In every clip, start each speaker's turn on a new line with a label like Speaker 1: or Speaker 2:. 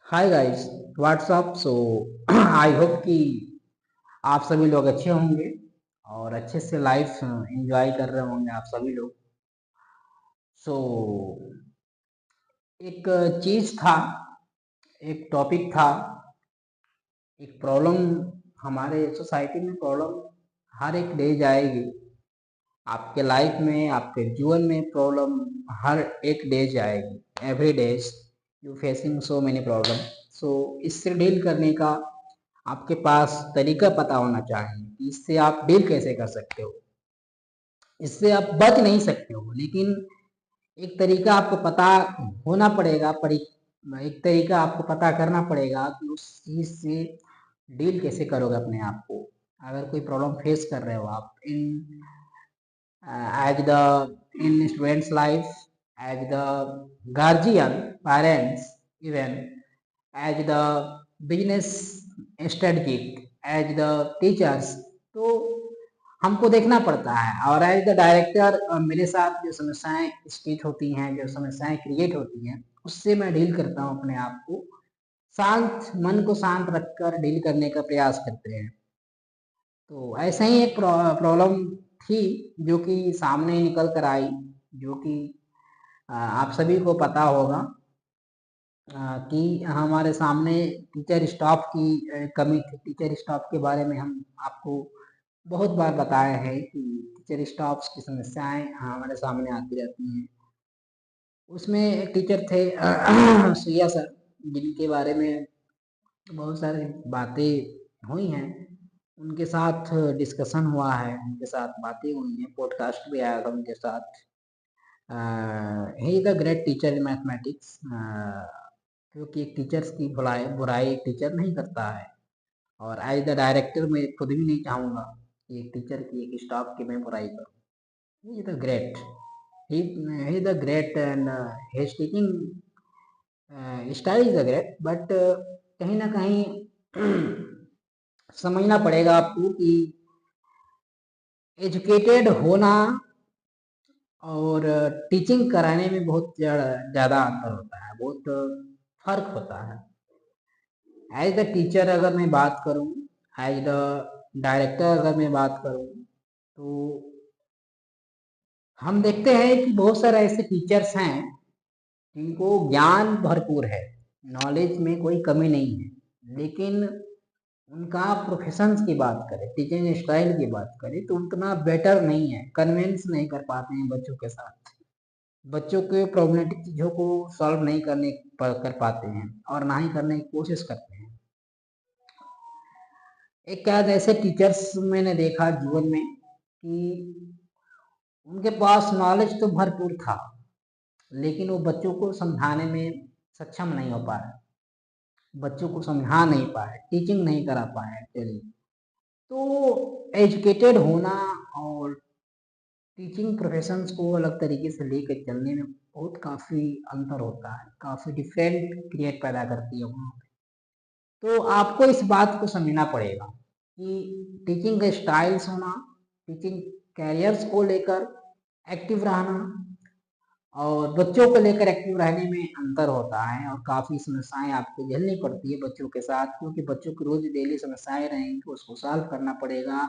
Speaker 1: Hi guys, what's up. So I hope कि आप सभी लोग अच्छे होंगे और अच्छे से लाइफ एंजॉय कर रहे होंगे आप सभी लोग। सो एक चीज था, एक टॉपिक था, एक प्रॉब्लम। हमारे सोसाइटी में प्रॉब्लम हर एक डे जाएगी। आपके लाइफ में, आपके जीवन में प्रॉब्लम हर एक डे जाएगी। Every days you facing so many problem. So इससे डील करने का आपके पास तरीका पता होना चाहिए कि इससे आप डील कैसे कर सकते हो। इससे आप बच नहीं सकते हो, लेकिन एक तरीका आपको पता होना पड़ेगा। एक तरीका आपको पता करना पड़ेगा कि उस चीज से डील कैसे करोगे अपने आप को। अगर कोई प्रॉब्लम फेस कर रहे हो आप इन as the in students life, as the guardian parents, even as the business strategic, as the teachers, तो हमको देखना पड़ता है। और एज द डायरेक्टर मेरे साथ जो समस्याएं स्थित होती हैं, जो समस्याएं क्रिएट होती हैं, उससे मैं डील करता हूँ। अपने आप को शांत, मन को शांत रखकर डील करने का प्रयास करते हैं। तो ऐसा ही एक प्रॉब्लम थी जो कि सामने निकल कर आई, जो कि आप सभी को पता होगा कि हमारे सामने टीचर स्टाफ की कमी थी। टीचर स्टाफ के बारे में हम आपको बहुत बार बताए हैं कि टीचर स्टाफ की समस्याएं हमारे सामने आती रहती हैं। उसमें एक टीचर थे सुया सर, जिनके बारे में बहुत सारी बातें हुई हैं। उनके साथ डिस्कशन हुआ है, उनके साथ बातें हुई हैं, पॉडकास्ट भी आया था उनके साथ। He the great teacher in mathematics. क्योंकि एक टीचर्स की बुराई बुराई एक टीचर नहीं करता है। और एज द डायरेक्टर मैं खुद भी नहीं चाहूँगा कि एक टीचर की, एक स्टाफ की मैं बुराई करूँ। He the great, he the great and his teaching style is the great. But कहीं ना कहीं समझना पड़ेगा आपको कि एजुकेटेड होना और टीचिंग कराने में बहुत ज़्यादा अंतर होता है, बहुत फर्क होता है। एज द टीचर अगर मैं बात करूं, एज द डायरेक्टर अगर मैं बात करूं, तो हम देखते हैं कि बहुत सारे ऐसे टीचर्स हैं जिनको ज्ञान भरपूर है, नॉलेज में कोई कमी नहीं है, लेकिन उनका प्रोफेशंस की बात करें, टीचिंग स्टाइल की बात करें, तो उतना बेटर नहीं है, कन्विंस नहीं कर पाते हैं बच्चों के साथ। बच्चों के प्रॉब्लमेटिक चीज़ों को सॉल्व नहीं कर पाते हैं और ना ही करने की कोशिश करते हैं। एक आध ऐसे टीचर्स मैंने देखा जीवन में कि उनके पास नॉलेज तो भरपूर था, लेकिन वो बच्चों को समझाने में सक्षम नहीं हो पाए, बच्चों को समझा नहीं पाए, टीचिंग नहीं करा पाए एक्चुअली। तो एजुकेटेड होना और टीचिंग प्रोफेशंस को अलग तरीके से लेकर चलने में बहुत काफ़ी अंतर होता है, काफ़ी डिफरेंट क्रिएट पैदा करती है वहाँ पे। तो आपको इस बात को समझना पड़ेगा कि टीचिंग का स्टाइल्स होना, टीचिंग कैरियर्स को लेकर एक्टिव रहना और बच्चों को लेकर एक्टिव रहने में अंतर होता है। और काफ़ी समस्याएं आपको झेलनी पड़ती है बच्चों के साथ, क्योंकि बच्चों की रोज डेली समस्याएं रहेंगी, उसको सॉल्व करना पड़ेगा।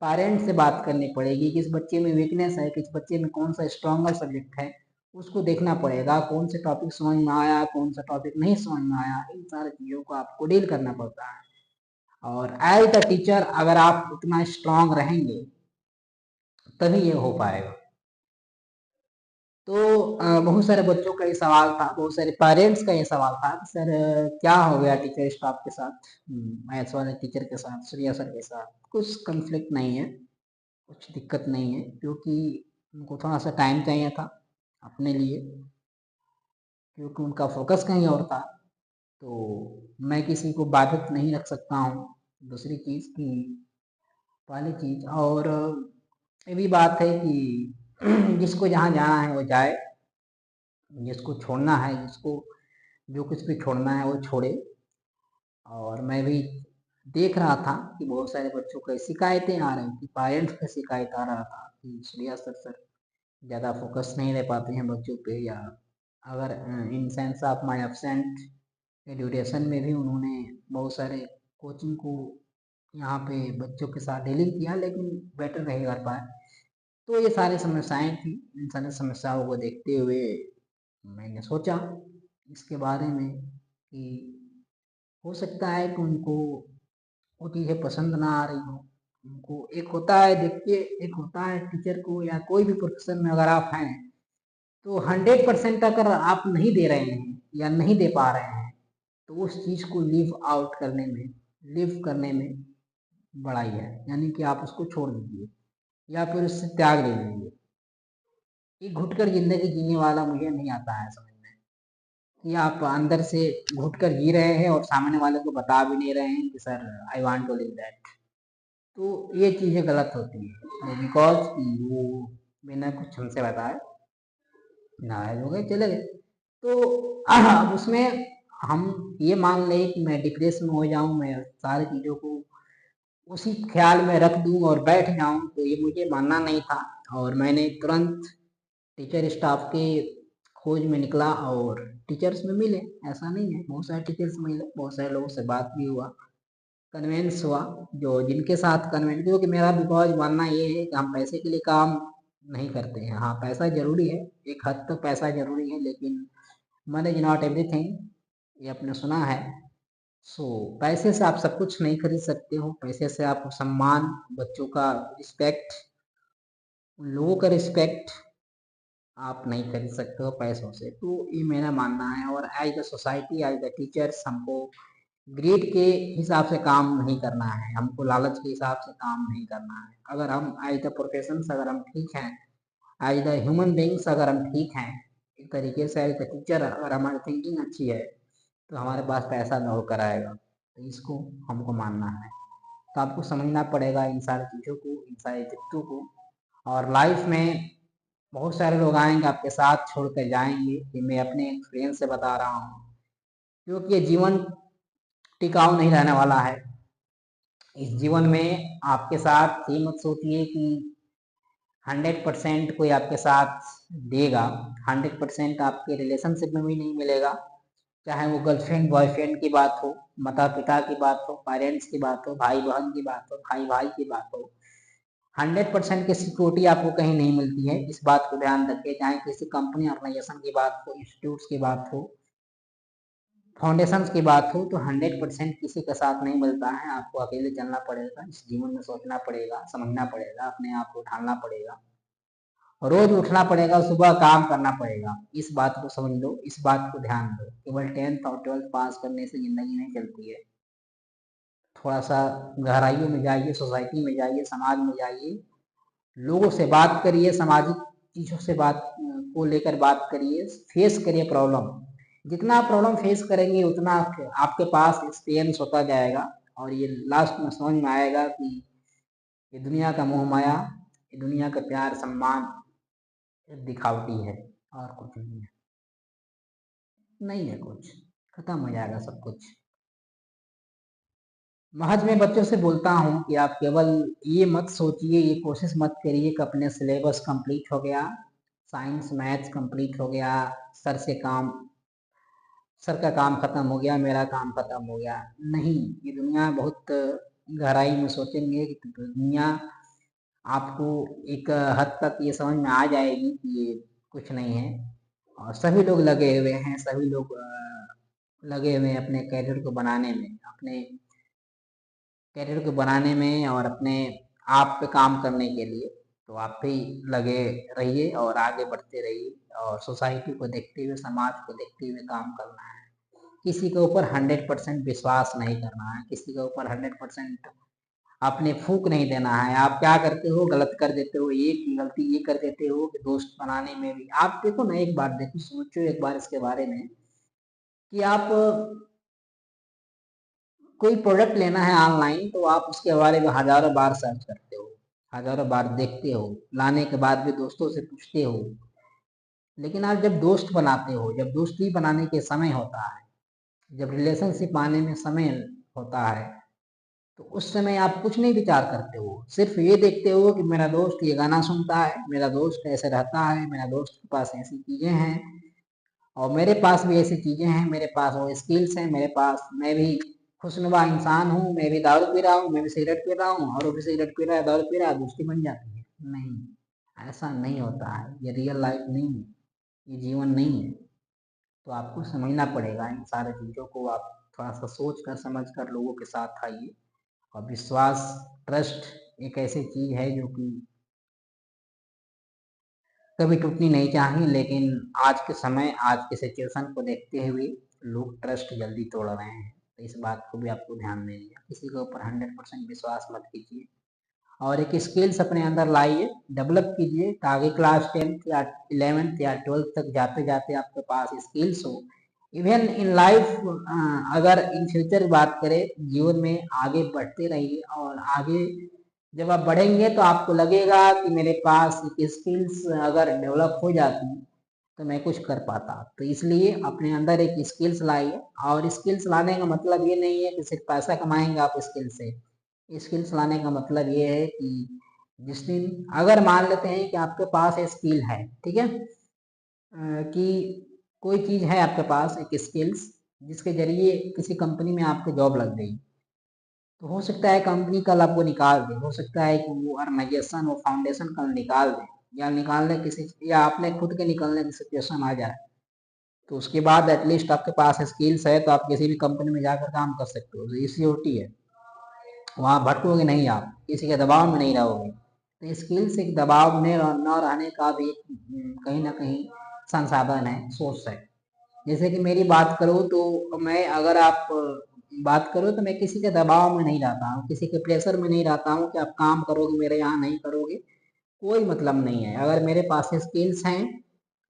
Speaker 1: पेरेंट्स से बात करनी पड़ेगी, किस बच्चे में वीकनेस है, किस बच्चे में कौन सा स्ट्रॉन्गर सब्जेक्ट है, उसको देखना पड़ेगा। कौन से टॉपिक समझ में आया, कौन सा टॉपिक नहीं समझ में आया, इन सारी चीज़ों को आपको डील करना पड़ता है। और एज द टीचर अगर आप उतना स्ट्रांग रहेंगे तभी ये हो पाएगा। तो बहुत सारे बच्चों का ये सवाल था, बहुत सारे पेरेंट्स का ये सवाल था कि सर क्या हो गया टीचर स्टाफ के साथ, मैथ्स वाले टीचर के साथ, सूर्या सर के साथ। कुछ कंफ्लिक्ट नहीं है, कुछ दिक्कत नहीं है, क्योंकि उनको थोड़ा सा टाइम चाहिए था अपने लिए, क्योंकि उनका फोकस कहीं और था। तो मैं किसी को बाधित नहीं रख सकता हूँ। दूसरी चीज़ की, पहली चीज़, और ये भी बात है कि जिसको जहाँ जाना है वो जाए, जिसको छोड़ना है, जिसको जो कुछ भी छोड़ना है वो छोड़े। और मैं भी देख रहा था कि बहुत सारे बच्चों का शिकायतें आ रही थी, पेरेंट्स का शिकायत आ रहा था कि सूर्या सर ज़्यादा फोकस नहीं दे पाते हैं बच्चों पे, या अगर in sense of my absent के ड्यूरेशन में भी उन्होंने बहुत सारे कोचिंग को यहाँ पे बच्चों के साथ डीलिंग किया, लेकिन बेटर नहीं कर पाए। तो ये सारी समस्याएं थी। इन सारी समस्याओं को देखते हुए मैंने सोचा इसके बारे में कि हो सकता है कि उनको वो चीज़ें पसंद ना आ रही हो उनको। एक होता है, देखिए, एक होता है टीचर को या कोई भी प्रोफेशन में अगर आप हैं तो 100% अगर आप नहीं दे रहे हैं या नहीं दे पा रहे हैं तो उस चीज़ को लिव करने में बड़ाई है, यानी कि आप उसको छोड़ दीजिए या फिर उससे त्याग दे दीजिए। ये घुट कर जिंदगी जीने वाला मुझे नहीं आता है समझ में कि आप अंदर से घुट कर जी रहे हैं और सामने वाले को बता भी नहीं रहे हैं कि sir I want to live that. तो ये चीज़ें गलत होती हैं बिकॉज वो बिना कुछ हमसे बताए नाराज हो गए, चले गए। तो अब उसमें हम ये मान लें कि मैं डिप्रेशन में हो जाऊं, मैं सारी चीज़ों को उसी ख्याल में रख दूं और बैठ जाऊं, तो ये मुझे मानना नहीं था। और मैंने तुरंत टीचर स्टाफ के खोज में निकला और टीचर्स में मिले। ऐसा नहीं है, बहुत सारे टीचर्स मिले, बहुत सारे लोगों से बात भी हुआ, कन्वेंस हुआ, जो जिनके साथ कन्वेंस, क्योंकि मेरा बिकॉज मानना ये है कि हम पैसे के लिए काम नहीं करते हैं। हाँ, पैसा जरूरी है, एक हद तक पैसा जरूरी है, लेकिन मनी इज नॉट एवरीथिंग, ये आपने सुना है। सो पैसे से आप सब कुछ नहीं खरीद सकते हो। पैसे से आप सम्मान, बच्चों का रिस्पेक्ट, उन लोगों का रिस्पेक्ट आप नहीं खरीद सकते हो पैसों से। तो ये मेरा मानना है। और as the society, as the teachers, हमको ग्रेड के हिसाब से काम नहीं करना है, हमको लालच के हिसाब से काम नहीं करना है। अगर हम एज द प्रोफेशन अगर हम ठीक हैं, एज द ह्यूमन बींग्स अगर हम ठीक हैं एक तरीके से, एज द टीचर अगर हमारी थिंकिंग अच्छी है तो हमारे पास पैसा न होकर आएगा। तो इसको हमको मानना है। तो आपको समझना पड़ेगा इन सारी चीज़ों को, इन सारी दिक्कतों को। और लाइफ में बहुत सारे लोग आएंगे आपके साथ छोड़ कर जाएंगे, ये मैं अपने एक्सपीरियंस से बता रहा हूँ, क्योंकि ये जीवन टिकाऊ नहीं रहने वाला है। इस जीवन में आपके साथ ये मत सोचिए कि 100% कोई आपके साथ देगा। 100% आपके रिलेशनशिप में भी नहीं मिलेगा, चाहे वो गर्लफ्रेंड बॉयफ्रेंड की बात हो, माता पिता की बात हो, पेरेंट्स की बात हो, भाई बहन की बात हो, भाई भाई की बात हो। 100% की सिक्योरिटी आपको कहीं नहीं मिलती है, इस बात को ध्यान रखिए। चाहे किसी कंपनी ऑर्गेनाइजेशन की बात हो, इंस्टीट्यूट्स की बात हो, फाउंडेशन की बात हो, तो 100% किसी के साथ नहीं मिलता है। आपको अकेले चलना पड़ेगा, इस जीवन में सोचना पड़ेगा, समझना पड़ेगा, अपने आप को ढालना पड़ेगा, रोज उठना पड़ेगा, सुबह काम करना पड़ेगा। इस बात को समझ लो, इस बात को ध्यान दो। केवल 10th और 12th पास करने से जिंदगी नहीं चलती है। थोड़ा सा गहराइयों में जाइए, सोसाइटी में जाइए, समाज में जाइए, लोगों से बात करिए, सामाजिक चीज़ों से बात को लेकर बात करिए, फेस करिए प्रॉब्लम। जितना आप प्रॉब्लम फेस करेंगे उतना आपके पास एक्सपीरियंस होता जाएगा और ये लास्ट में समझ में आएगा कि ये दुनिया का मोह माया, ये दुनिया का प्यार सम्मान दिखावटी है और कुछ नहीं है। नहीं है कुछ, खत्म हो जाएगा सब कुछ। महज मैं बच्चों से बोलता हूँ कि आप केवल ये मत सोचिए, ये कोशिश मत करिए कि अपने सिलेबस कंप्लीट हो गया, साइंस मैथ्स कंप्लीट हो गया, सर से काम, सर का काम खत्म हो गया, मेरा काम खत्म हो गया। नहीं, ये दुनिया बहुत गहराई में सोचेंगे कि दुनिया आपको एक हद तक ये समझ में आ जाएगी कि ये कुछ नहीं है। और सभी लोग लगे हुए हैं, सभी लोग लगे हुए हैं अपने कैरियर को बनाने में, अपने कैरियर को बनाने में और अपने आप पे काम करने के लिए। तो आप भी लगे रहिए और आगे बढ़ते रहिए और सोसाइटी को देखते हुए, समाज को देखते हुए काम करना है। किसी के ऊपर 100% विश्वास नहीं करना है, किसी के ऊपर 100% अपने फूक नहीं देना है। आप क्या करते हो, गलत कर देते हो, एक गलती ये कर देते हो कि दोस्त बनाने में भी आप देखो ना, एक बार देखो, सोचो एक बार इसके बारे में कि आप कोई प्रोडक्ट लेना है ऑनलाइन तो आप उसके बारे में हजारों बार सर्च करते हो, हजारों बार देखते हो, लाने के बाद भी दोस्तों से पूछते हो। लेकिन आप जब दोस्त बनाते हो, जब दोस्ती बनाने के समय होता है, जब रिलेशनशिप आने में समय होता है, तो उस समय आप कुछ नहीं विचार करते हो, सिर्फ ये देखते हो कि मेरा दोस्त ये गाना सुनता है, मेरा दोस्त ऐसे रहता है, मेरा दोस्त के पास ऐसी चीजें हैं, और मेरे पास भी ऐसी चीज़ें हैं, मेरे पास वो स्किल्स हैं, मेरे पास, मैं भी खुशनुमा इंसान हूँ, मैं भी दारू पी रहा हूँ, मैं भी सिगरेट पी रहा हूँ, और वो भी सिगरेट पी रहा है, दारू पी रहा है, दोस्ती बन जाती है। नहीं, ऐसा नहीं होता है, ये रियल लाइफ नहीं है, ये जीवन नहीं है। तो आपको समझना पड़ेगा इन सारी चीज़ों को, आप थोड़ा सा सोच कर समझ कर लोगों के साथ आइए। और विश्वास, ट्रस्ट एक ऐसी चीज़ है जो कि कभी टूटनी नहीं चाहिए, लेकिन आज के समय, आज के सिचुएशन को देखते हुए लोग ट्रस्ट जल्दी तोड़ रहे हैं। तो इस बात को भी आपको ध्यान देनी है, किसी के ऊपर 100% विश्वास मत कीजिए। और एक स्किल्स अपने अंदर लाइए, डेवलप कीजिए, ताकि क्लास 10th या 11th या 12th तक जाते जाते आपके पास स्किल्स हो। इवन इन लाइफ, अगर इन फ्यूचर बात करें, जीवन में आगे बढ़ते रहिए, और आगे जब आप बढ़ेंगे तो आपको लगेगा कि मेरे पास एक स्किल्स अगर डेवलप हो जाती तो मैं कुछ कर पाता। तो इसलिए अपने अंदर एक स्किल्स लाइए। और स्किल्स लाने का मतलब ये नहीं है कि सिर्फ पैसा कमाएंगे आप स्किल से। स्किल्स लाने का मतलब ये है कि जिस दिन, अगर मान लेते हैं कि आपके पास स्किल है, ठीक है, कि कोई चीज़ है आपके पास एक स्किल्स, जिसके जरिए किसी कंपनी में आपकी जॉब लग गई, तो हो सकता है कंपनी कल आपको निकाल दे, हो सकता है कि वो ऑर्गेनाइजेशन, वो फाउंडेशन कल निकाल दे, या निकालने किसी, या आपने खुद के निकलने की सिचुएशन आ जाए। तो उसके बाद एटलीस्ट आपके पास स्किल्स है, तो आप किसी भी कंपनी में जाकर काम कर सकते हो, तो ये सिक्योरिटी है, वहाँ भटकोगे नहीं, आप किसी के दबाव में नहीं रहोगे। तो स्किल्स एक दबाव में न रहने का भी एक, कहीं ना कहीं संसाधन है, सोर्स है। जैसे कि मेरी बात करूँ तो मैं, अगर आप बात करो तो मैं किसी के दबाव में नहीं रहता हूँ, किसी के प्रेशर में नहीं रहता हूँ कि आप काम करोगे मेरे यहाँ, नहीं करोगे, कोई मतलब नहीं है। अगर मेरे पास स्किल्स हैं,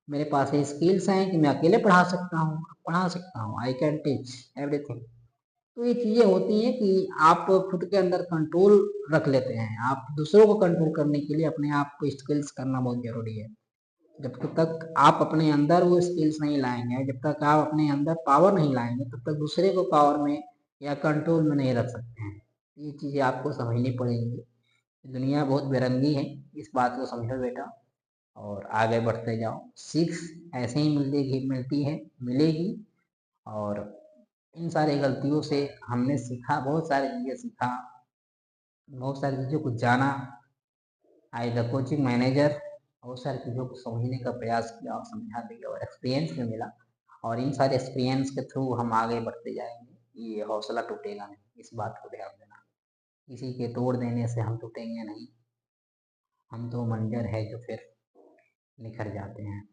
Speaker 1: मेरे पास स्किल्स हैं कि मैं अकेले पढ़ा सकता हूँ, पढ़ा सकता हूँ, आई कैन टीच एवरीथिंग। तो ये चीज़ें होती हैं कि आप खुद के अंदर कंट्रोल रख लेते हैं। आप दूसरों को कंट्रोल करने के लिए अपने आप को स्किल्स करना बहुत ज़रूरी है। जब तक आप अपने अंदर वो स्किल्स नहीं लाएंगे, जब तक आप अपने अंदर पावर नहीं लाएंगे, तब तक दूसरे को पावर में या कंट्रोल में नहीं रख सकते हैं। ये चीज़ें आपको समझनी पड़ेंगी। दुनिया बहुत बेरंगी है, इस बात को समझो बेटा, और आगे बढ़ते जाओ। सीख ऐसे ही मिलेगी, मिलती है, मिलेगी। और इन सारी गलतियों से हमने सीखा, बहुत सारी चीज़ें सीखा, बहुत सारी चीज़ों को जाना। आई द कोचिंग मैनेजर, बहुत सारी चीज़ों को समझने का प्रयास किया और समझा दिया, और एक्सपीरियंस भी मिला। और इन सारे एक्सपीरियंस के थ्रू हम आगे बढ़ते जाएंगे, ये हौसला टूटेगा नहीं, इस बात को ध्यान देना। किसी के तोड़ देने से हम टूटेंगे नहीं, हम तो मंजर है जो फिर निखर जाते हैं।